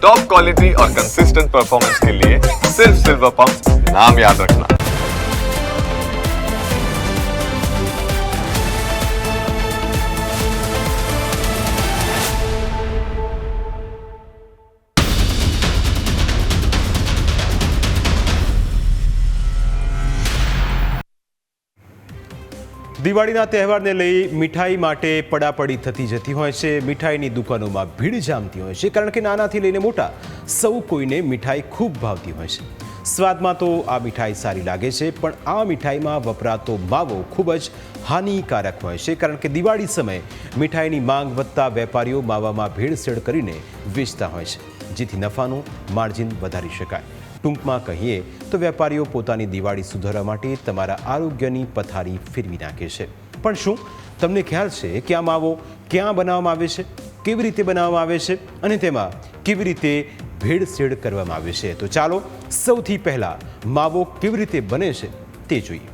Top quality और consistent performance के लिए सिर्फ सिल्वर पंप नाम याद रखना। દિવાળીના તહેવારને લઈ મીઠાઈ માટે પડાપડી થતી જતી હોય છે। મીઠાઈની દુકાનોમાં ભીડ જામતી હોય છે, કારણ કે નાનાથી લઈને મોટા સૌ કોઈને મીઠાઈ ખૂબ ભાવતી હોય છે। સ્વાદમાં તો આ મીઠાઈ સારી લાગે છે, પણ આ મીઠાઈમાં વપરાતો માવો ખૂબ જ હાનિકારક હોય છે, કારણ કે દિવાળી સમયે મીઠાઈની માંગ વધતા વેપારીઓ માવામાં ભેળસેળ કરીને વેચતા હોય છે, જેથી નફાનું માર્જિન વધારી શકાય। ટૂંકમાં કહીએ તો વેપારીઓ પોતાની દિવાળી સુધારવા માટે તમારા આરોગ્યની પથારી ફેરવી નાખે છે। પણ શું તમને ખ્યાલ છે કે આ માવો ક્યાં બનાવવામાં આવે છે, કેવી રીતે બનાવવામાં આવે છે અને તેમાં કેવી રીતે ભેળસેળ કરવામાં આવે છે? તો ચાલો સૌથી પહેલાં માવો કેવી રીતે બને છે તે જોઈએ।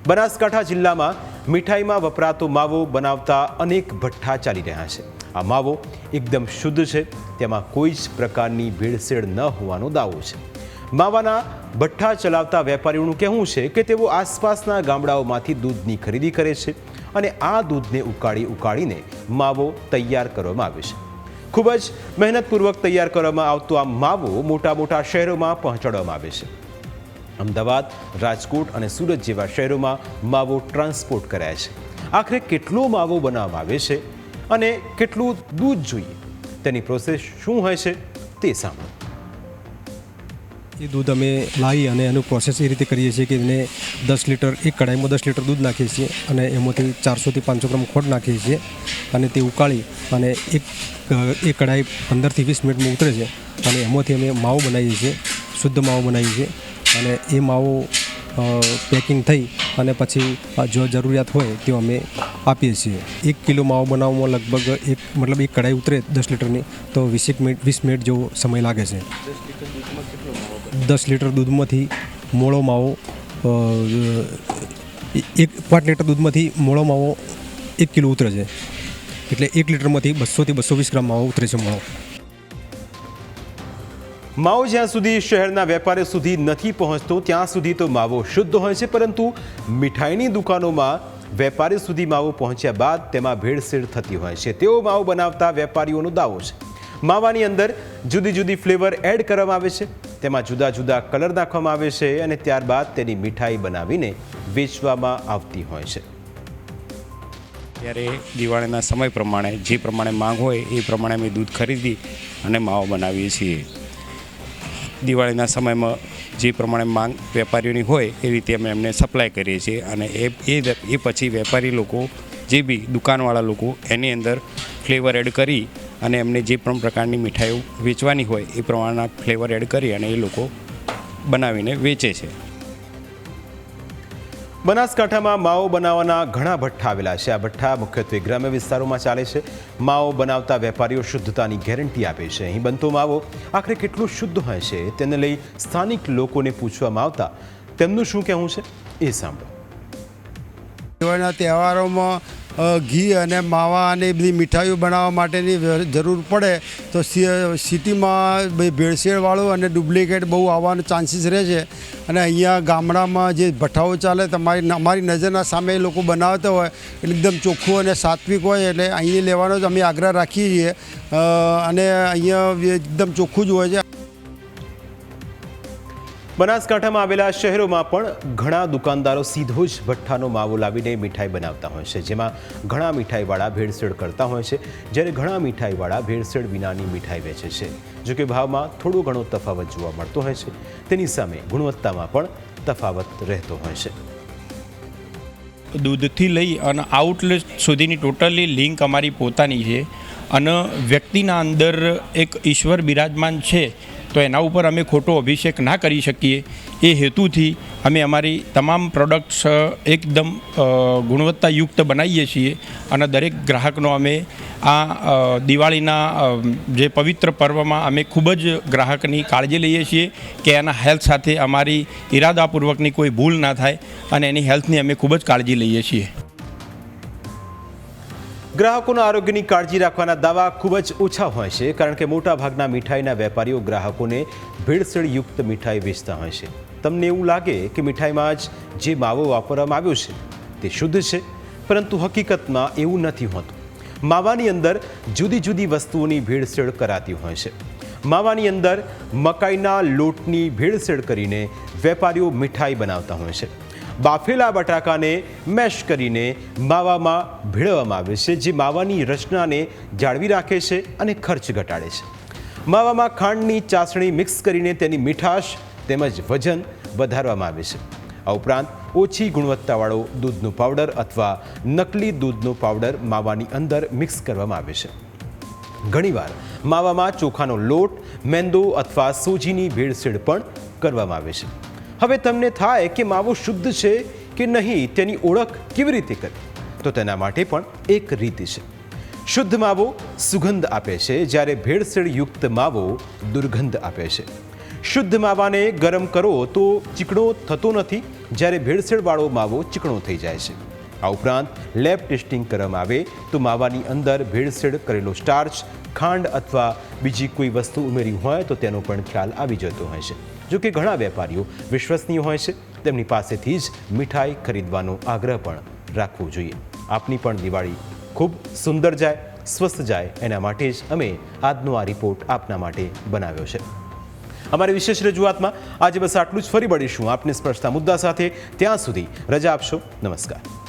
બનાસકાંઠા જિલ્લામાં મીઠાઈમાં વપરાતો માવો બનાવતા અનેક ભઠ્ઠા ચાલી રહ્યા છે। આ માવો એકદમ શુદ્ધ છે, તેમાં કોઈ જ પ્રકારની ભેળસેળ ન હોવાનો દાવો છે। માવાના ભઠ્ઠા ચલાવતા વેપારીઓનું કહેવું છે કે તેઓ આસપાસના ગામડાઓમાંથી દૂધની ખરીદી કરે છે અને આ દૂધને ઉકાળીને માવો તૈયાર કરવામાં આવે છે। ખૂબ જ મહેનતપૂર્વક તૈયાર કરવામાં આવતો આ માવો મોટા શહેરોમાં પહોંચાડવામાં આવે છે। અમદાવાદ, રાજકોટ અને સુરત જેવા શહેરોમાં માવો ટ્રાન્સપોર્ટ કરાય છે। આખરે કેટલો માવો બનાવવામાં આવે છે અને કેટલું દૂધ જોઈએ, તેની પ્રોસેસ શું હોય છે તે સાંભળો। એ દૂધ અમે લાવી અને એનું પ્રોસેસ એ રીતે કરીએ છીએ કે એને 10 લીટર, એક કઢાઈમાં 10 લીટર દૂધ નાખીએ છીએ અને એમાંથી 400 થી 500 ગ્રામ ખોટ નાખીએ છીએ અને તે ઉકાળી અને એક કઢાઈ 15 થી 20 મિનિટમાં ઉતરે છે અને એમાંથી અમે માવો બનાવીએ છીએ, શુદ્ધ માવો બનાવીએ છીએ અને એ માવો પેકિંગ થઈ અને પછી જો જરૂરિયાત હોય તે અમે આપીએ છીએ। 1 કિલો માવો બનાવવામાં લગભગ એક કઢાઈ ઉતરે 10 લીટરની તો 20 મિનિટ જેવો સમય લાગે છે। 10 લીટર દૂધમાંથી મોળો માવો 5 લીટર દૂધમાંથી મોળો માવો 1 કિલો ઉતરે છે, એટલે 1 લીટરમાંથી 200 થી 220 ગ્રામ માવો ઉતરે છે મોળો। માવો જ્યાં સુધી શહેરના વેપારીઓ સુધી નથી પહોંચતો ત્યાં સુધી તો માવો શુદ્ધ હોય છે, પરંતુ મીઠાઈની દુકાનોમાં વેપારી સુધી માવો પહોંચ્યા બાદ તેમાં ભેળસેળ થતી હોય છે, તેવો માવો બનાવતા વેપારીઓનો દાવો છે। માવાની અંદર જુદી જુદી ફ્લેવર એડ કરવામાં આવે છે, તેમાં જુદા જુદા કલર નાખવામાં આવે છે અને ત્યારબાદ તેની મીઠાઈ બનાવીને વેચવામાં આવતી હોય છે। ત્યારે દિવાળીના સમય પ્રમાણે જે પ્રમાણે માંગ હોય એ પ્રમાણે અમે દૂધ ખરીદી અને માવો બનાવીએ છીએ। દિવાળીના સમયમાં જે પ્રમાણે માંગ વેપારીઓની હોય એ રીતે અમે એમને સપ્લાય કરીએ છીએ અને એ પછી વેપારી લોકો, જે બી દુકાનવાળા લોકો એની અંદર ફ્લેવર એડ કરી અને એમને જે પણ પ્રકારની મીઠાઈઓ વેચવાની હોય એ પ્રમાણના ફ્લેવર એડ કરી અને એ લોકો બનાવીને વેચે છે। બનાસકાંઠામાં માવો બનાવવાના ઘણા ભઠ્ઠા આવેલા છે। આ ભઠ્ઠા મુખ્યત્વે ગ્રામ્ય વિસ્તારોમાં ચાલે છે। માવો બનાવતા વેપારીઓ શુદ્ધતાની ગેરંટી આપે છે। અહીં બનતો માવો આખરે કેટલું શુદ્ધ હોય છે તેને લઈ સ્થાનિક લોકોને પૂછવામાં આવતા તેમનું શું કહેવું છે એ સાંભળો। દિવાળીના તહેવારોમાં ઘી અને માવા અને બધી મીઠાઈઓ બનાવવા માટેની જરૂર પડે તો સિટીમાં ભેળસેળવાળું અને ડુપ્લિકેટ બહુ આવવાનો ચાન્સીસ રહે છે અને અહીંયા ગામડામાં જે ભઠ્ઠાઓ ચાલે અમારી નજરના સામે એ લોકો બનાવતા હોય એકદમ ચોખ્ખું અને સાત્વિક હોય, એટલે અહીં લેવાનો જ અમે આગ્રહ રાખીએ છીએ અને અહીંયા એકદમ ચોખ્ખું જ હોય છે। બનાસકાંઠામાં આવેલા શહેરોમાં પણ ઘણા દુકાનદારો સીધો જ ભઠ્ઠાનો માવો લાવીને મીઠાઈ બનાવતા હોય છે, જેમાં ઘણા મીઠાઈવાળા ભેળસેળ કરતા હોય છે, જ્યારે ઘણા મીઠાઈવાળા ભેળસેળ વિનાની મીઠાઈ વેચે છે। જોકે ભાવમાં થોડો ઘણો તફાવત જોવા મળતો હોય છે, તેની સામે ગુણવત્તામાં પણ તફાવત રહેતો હોય છે। દૂધથી લઈ અને આઉટલેટ સુધીની ટોટલી લિંક અમારી પોતાની છે અને વ્યક્તિના અંદર એક ઈશ્વર બિરાજમાન છે તો એના ઉપર અમે ખોટો અભિષેક ના કરી શકીએ એ હેતુથી અમે અમારી તમામ પ્રોડક્ટ્સ એકદમ ગુણવત્તાયુક્ત બનાવીએ છીએ અને દરેક ગ્રાહકનો અમે આ દિવાળીના જે પવિત્ર પર્વમાં અમે ખૂબ જ ગ્રાહકની કાળજી લઈએ છીએ કે એના હેલ્થ સાથે અમારી ઇરાદાપૂર્વકની કોઈ ભૂલ ના થાય અને એની હેલ્થની અમે ખૂબ જ કાળજી લઈએ છીએ। ગ્રાહકોના આરોગ્યની કાળજી રાખવાના દાવા ખૂબ જ ઓછા હોય છે, કારણ કે મોટાભાગના મીઠાઈના વેપારીઓ ગ્રાહકોને ભેળસેળયુક્ત મીઠાઈ વેચતા હોય છે. તમને એવું લાગે કે મીઠાઈમાં જ જે માવો વાપરવામાં આવ્યો છે તે શુદ્ધ છે, પરંતુ હકીકતમાં એવું નથી હોતું. માવાની અંદર જુદી જુદી વસ્તુઓની ભેળસેળ કરાતી હોય છે. માવાની અંદર મકાઈના લોટની ભેળસેળ કરીને વેપારીઓ મીઠાઈ બનાવતા હોય છે. બાફેલા બટાકાને મેશ કરીને માવામાં ભેળવવામાં આવે છે, જે માવાની રચનાને જાળવી રાખે છે અને ખર્ચ ઘટાડે છે. માવામાં ખાંડની ચાસણી મિક્સ કરીને તેની મીઠાશ તેમજ વજન વધારવામાં આવે છે. આ ઉપરાંત ઓછી ગુણવત્તાવાળો દૂધનો પાવડર અથવા નકલી દૂધનો પાવડર માવાની અંદર મિક્સ કરવામાં આવે છે. ઘણીવાર માવામાં ચોખાનો લોટ, મેંદો અથવા સોજીની ભેળસેળ પણ કરવામાં આવે છે. હવે તમને થાય કે માવો શુદ્ધ છે કે નહીં તેની ઓળખ કેવી રીતે કરવી, તો તેના માટે પણ એક રીત છે. શુદ્ધ માવો સુગંધ આપે છે, જ્યારે ભેળસેળયુક્ત માવો દુર્ગંધ આપે છે. શુદ્ધ માવાને ગરમ કરો તો ચીકણો થતો નથી, જ્યારે ભેળસેળવાળો માવો ચીકણો થઈ જાય છે. આ ઉપરાંત લેબ ટેસ્ટિંગ કરવામાં આવે તો માવાની અંદર ભેળસેળ કરેલો સ્ટાર્ચ, ખાંડ અથવા બીજી કોઈ વસ્તુ ઉમેરી હોય તો તેનો પણ ખ્યાલ આવી જતો હોય છે. જો કે ઘણા વેપારીઓ વિશ્વસનીય હોય છે, તેમની પાસેથી જ મીઠાઈ ખરીદવાનો આગ્રહ પણ રાખવો જોઈએ. આપની પણ દિવાળી ખૂબ સુંદર જાય, સ્વસ્થ જાય, એના માટે જ અમે આજનો આ રિપોર્ટ આપના માટે બનાવ્યો છે. અમારી વિશેષ રજૂઆતમાં આજે બસ આટલું જ. ફરી મળીશું આપને સ્પર્શતા મુદ્દા સાથે. ત્યાં સુધી રજા આપશો. નમસ્કાર.